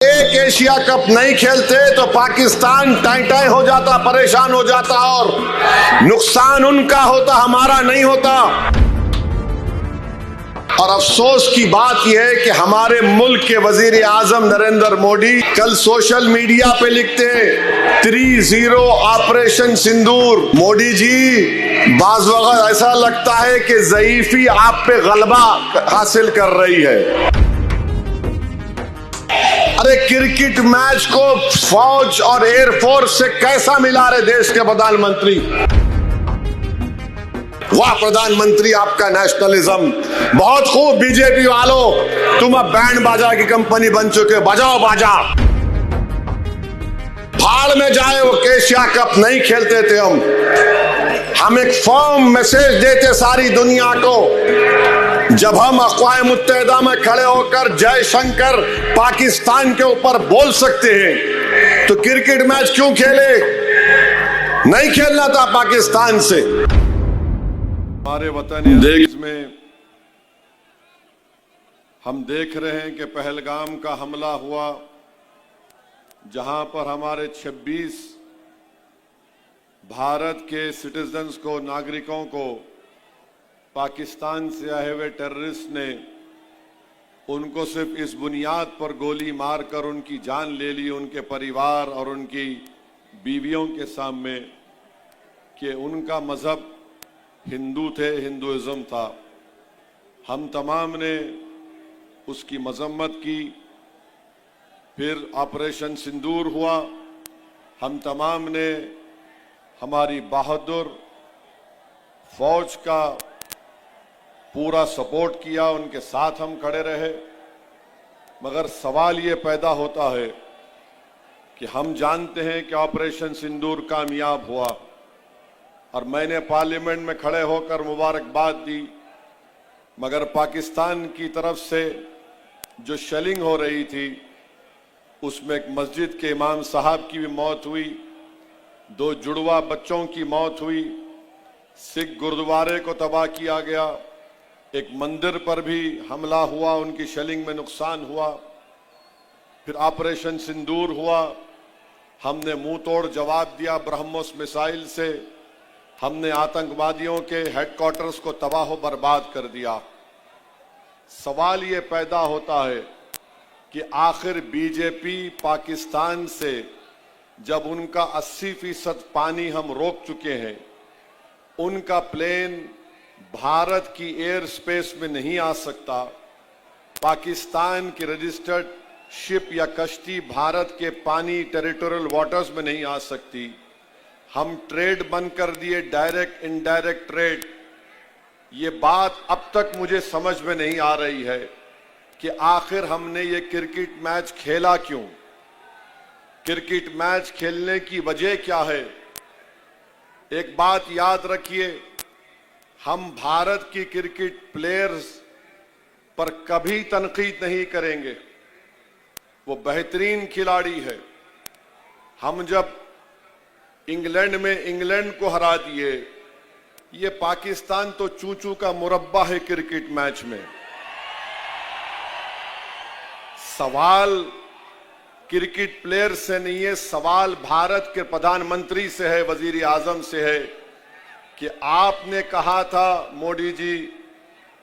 एक Asia cup नहीं खेलते तो पाकिस्तान टाई हो जाता, परेशान हो जाता और नुकसान उनका होता, हमारा नहीं होता। और अफसोस की बात यह है कि हमारे मुल्क के वजीर आजम नरेंद्र मोदी कल सोशल मीडिया पे लिखते 3-0 ऑपरेशन सिंदूर। मोदी जी, बाज़ वक़्त ऐसा लगता है कि ज़ईफ़ी आप पे गलबा हासिल कर रही है। अरे क्रिकेट मैच को फौज और एयरफोर्स से कैसा मिला रहे देश के प्रधानमंत्री। वाह प्रधानमंत्री, आपका नेशनलिज्म बहुत खूब। बीजेपी वालों, तुम अब बैंड बाजा की कंपनी बन चुके, बजाओ बाजा। भाड़ में जाए वो एशिया कप नहीं खेलते थे हम एक फर्म मैसेज देते सारी दुनिया को। जब हम अक़वाम मुत्तहिदा में खड़े होकर जय शंकर पाकिस्तान के ऊपर बोल सकते हैं तो क्रिकेट मैच क्यों खेले? नहीं खेलना था पाकिस्तान से। हमारे वतन देश में हम देख रहे हैं कि पहलगाम का हमला हुआ, जहां पर हमारे 26 भारत के सिटीजन्स को, नागरिकों को पाकिस्तान से आए हुए टेररिस्ट ने उनको सिर्फ इस बुनियाद पर गोली मारकर उनकी जान ले ली, उनके परिवार और उनकी बीवियों के सामने, कि उनका मज़हब हिंदू थे, हिंदुइज़्म था। हम तमाम ने उसकी मजम्मत की। फिर ऑपरेशन सिंदूर हुआ, हम तमाम ने हमारी बहादुर फौज का पूरा सपोर्ट किया, उनके साथ हम खड़े रहे। मगर सवाल ये पैदा होता है कि हम जानते हैं कि ऑपरेशन सिंदूर कामयाब हुआ और मैंने पार्लियामेंट में खड़े होकर मुबारकबाद दी, मगर पाकिस्तान की तरफ से जो शेलिंग हो रही थी उसमें एक मस्जिद के इमाम साहब की भी मौत हुई, 2 जुड़वा बच्चों की मौत हुई, सिख गुरुद्वारे को तबाह किया गया, एक मंदिर पर भी हमला हुआ, उनकी शेलिंग में नुकसान हुआ। फिर ऑपरेशन सिंदूर हुआ, हमने मुंह तोड़ जवाब दिया ब्रह्मोस मिसाइल से, हमने आतंकवादियों के हेडक्वार्टर्स को तबाह बर्बाद कर दिया। सवाल ये पैदा होता है कि आखिर बीजेपी पाकिस्तान से जब उनका 80% पानी हम रोक चुके हैं, उनका प्लेन भारत की एयर स्पेस में नहीं आ सकता, पाकिस्तान की रजिस्टर्ड शिप या कश्ती भारत के पानी टेरिटोरियल वाटर्स में नहीं आ सकती। हम ट्रेड बंद कर दिए, डायरेक्ट इनडायरेक्ट ट्रेड। ये बात अब तक मुझे समझ में नहीं आ रही है कि आखिर हमने ये क्रिकेट मैच खेला क्यों? क्रिकेट मैच खेलने की वजह क्या है? एक बात याद रखिए, हम भारत की क्रिकेट प्लेयर्स पर कभी तनकीद नहीं करेंगे, वो बेहतरीन खिलाड़ी है। हम जब इंग्लैंड में इंग्लैंड को हरा दिए, ये पाकिस्तान तो चूचू का मुरब्बा है क्रिकेट मैच में। सवाल क्रिकेट प्लेयर से नहीं है, सवाल भारत के प्रधानमंत्री से है, वजीर आजम से है कि आपने कहा था मोदी जी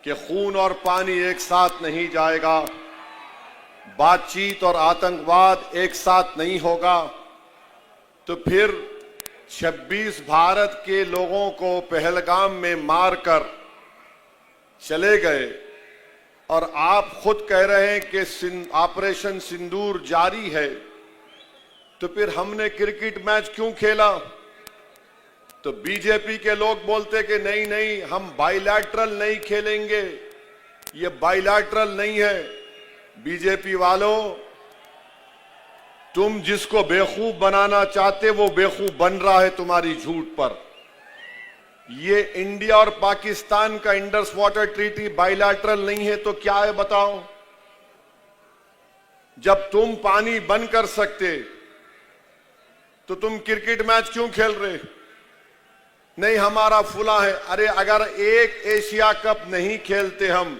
कि खून और पानी एक साथ नहीं जाएगा, बातचीत और आतंकवाद एक साथ नहीं होगा। तो फिर 26 भारत के लोगों को पहलगाम में मारकर चले गए और आप खुद कह रहे हैं कि ऑपरेशन सिंदूर जारी है। तो फिर हमने क्रिकेट मैच क्यों खेला? तो बीजेपी के लोग बोलते कि नहीं नहीं, हम बाइलैटरल नहीं खेलेंगे, ये बाइलैटरल नहीं है। बीजेपी वालों, तुम जिसको बेवकूफ बनाना चाहते वो बेवकूफ बन रहा है तुम्हारी झूठ पर। ये इंडिया और पाकिस्तान का इंडस वाटर ट्रीटी बाइलैटरल नहीं है तो क्या है बताओ? जब तुम पानी बंद कर सकते तो तुम क्रिकेट मैच क्यों खेल रहे? नहीं हमारा फुला है। अरे अगर एक एशिया कप नहीं खेलते हम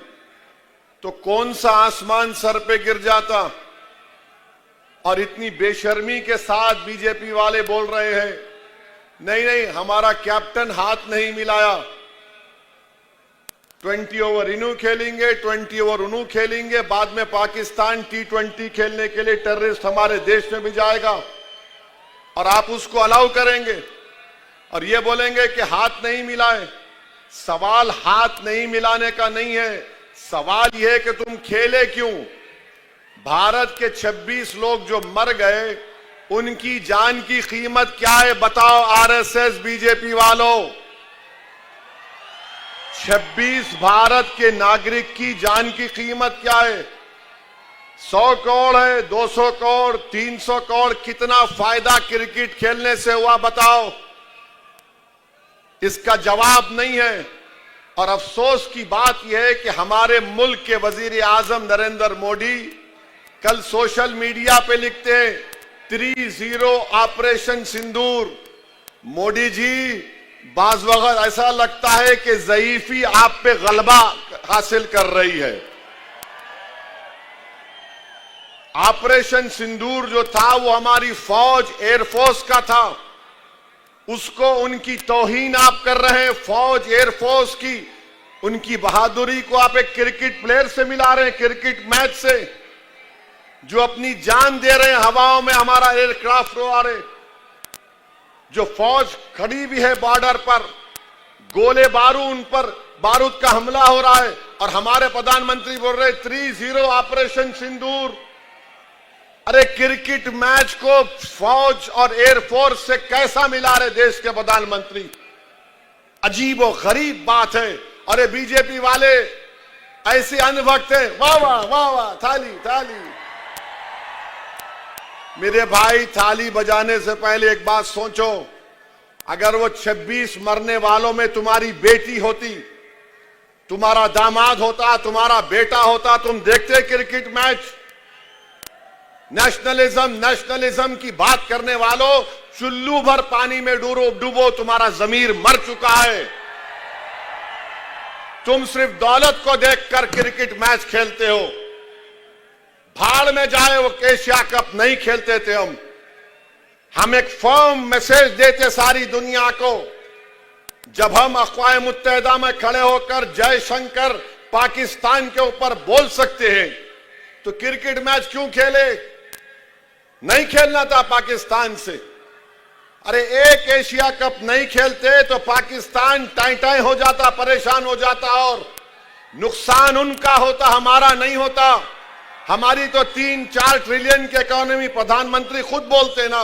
तो कौन सा आसमान सर पे गिर जाता? और इतनी बेशर्मी के साथ बीजेपी वाले बोल रहे हैं नहीं नहीं हमारा कैप्टन हाथ नहीं मिलाया, 20 ओवर इन्हों खेलेंगे 20 ओवर उन्हों खेलेंगे, बाद में पाकिस्तान T20 खेलने के लिए टेररिस्ट हमारे देश में भी जाएगा और आप उसको अलाउ करेंगे और ये बोलेंगे कि हाथ नहीं मिलाए। सवाल हाथ नहीं मिलाने का नहीं है, सवाल यह है कि तुम खेले क्यों। भारत के 26 लोग जो मर गए उनकी जान की कीमत क्या है बताओ आरएसएस बीजेपी वालों। 26 भारत के नागरिक की जान की कीमत क्या है? 100 करोड़ है, 200 करोड़, 300 करोड़, कितना फायदा क्रिकेट खेलने से हुआ बताओ? इसका जवाब नहीं है। और अफसोस की बात यह है कि हमारे मुल्क के वजीर आजम नरेंद्र मोदी कल सोशल मीडिया पे लिखते हैं 3-0 ऑपरेशन सिंदूर। मोदी जी, बाज वक्त ऐसा लगता है कि ज़ईफी आप पे गलबा हासिल कर रही है। ऑपरेशन सिंदूर जो था वो हमारी फौज एयरफोर्स का था, उसको उनकी तौहीन आप कर रहे हैं। फौज एयरफोर्स की उनकी बहादुरी को आप एक क्रिकेट प्लेयर से मिला रहे हैं, क्रिकेट मैच से, जो अपनी जान दे रहे हैं हवाओं में हमारा एयरक्राफ्ट उड़ा रहे। जो फौज खड़ी भी है बॉर्डर पर, गोले बारूद उन पर बारूद का हमला हो रहा है और हमारे प्रधानमंत्री बोल रहे 3-0 ऑपरेशन सिंदूर। अरे क्रिकेट मैच को फौज और एयरफोर्स से कैसा मिला रहे देश के प्रधानमंत्री? अजीब और गरीब बात है। अरे बीजेपी वाले ऐसे अनभक्त है, वाह वाह वाह वाह, थाली थाली। मेरे भाई, थाली बजाने से पहले एक बात सोचो, अगर वो 26 मरने वालों में तुम्हारी बेटी होती, तुम्हारा दामाद होता, तुम्हारा बेटा होता, तुम देखते क्रिकेट मैच? नेशनलिज्म की बात करने वालों, चुल्लू भर पानी में डूबो, तुम्हारा जमीर मर चुका है। तुम सिर्फ दौलत को देखकर क्रिकेट मैच खेलते हो। भाड़ में जाए वो एशिया कप नहीं खेलते थे हम एक फर्म मैसेज देते सारी दुनिया को। जब हम अक़वाम मुत्तहिदा में खड़े होकर जयशंकर पाकिस्तान के ऊपर बोल सकते हैं, तो क्रिकेट मैच क्यों खेले? नहीं खेलना था पाकिस्तान से। अरे एक एशिया कप नहीं खेलते तो पाकिस्तान टाई हो जाता, परेशान हो जाता और नुकसान उनका होता, हमारा नहीं होता। हमारी तो 3-4 ट्रिलियन की इकोनॉमी, प्रधानमंत्री खुद बोलते ना।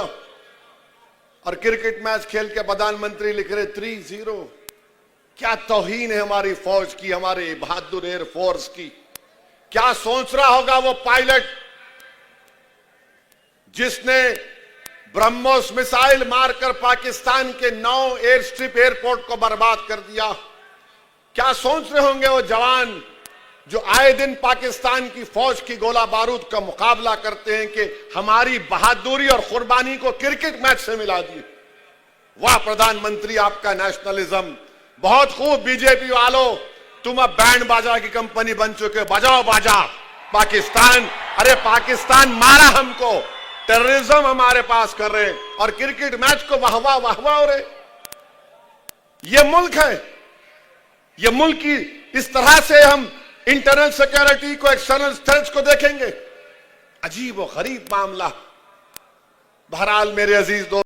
और क्रिकेट मैच खेल के प्रधानमंत्री लिख रहे 3-0। क्या तौहीन है हमारी फौज की, हमारे बहादुर एयरफोर्स की। क्या सोच रहा होगा वो पायलट जिसने ब्रह्मोस मिसाइल मारकर पाकिस्तान के 9 एयर स्ट्रिप एयरपोर्ट को बर्बाद कर दिया? क्या सोच रहे होंगे वो जवान जो आए दिन पाकिस्तान की फौज की गोला बारूद का मुकाबला करते हैं कि हमारी बहादुरी और कुर्बानी को क्रिकेट मैच से मिला दिए। वाह प्रधानमंत्री, आपका नेशनलिज्म बहुत खूब। बीजेपी वालों, तुम अब बैंड बाजा की कंपनी बन चुके, बजाओ बाजा। पाकिस्तान, अरे पाकिस्तान मारा हमको, टेररिज्म हमारे पास कर रहे और क्रिकेट मैच को वाहवा वाहवा हो रहे। ये मुल्क है, ये मुल्क की इस तरह से हम इंटरनल सिक्योरिटी को, एक्सटर्नल थ्रेट्स को देखेंगे? अजीब और गरीब मामला। बहरहाल मेरे अजीज दोस्त,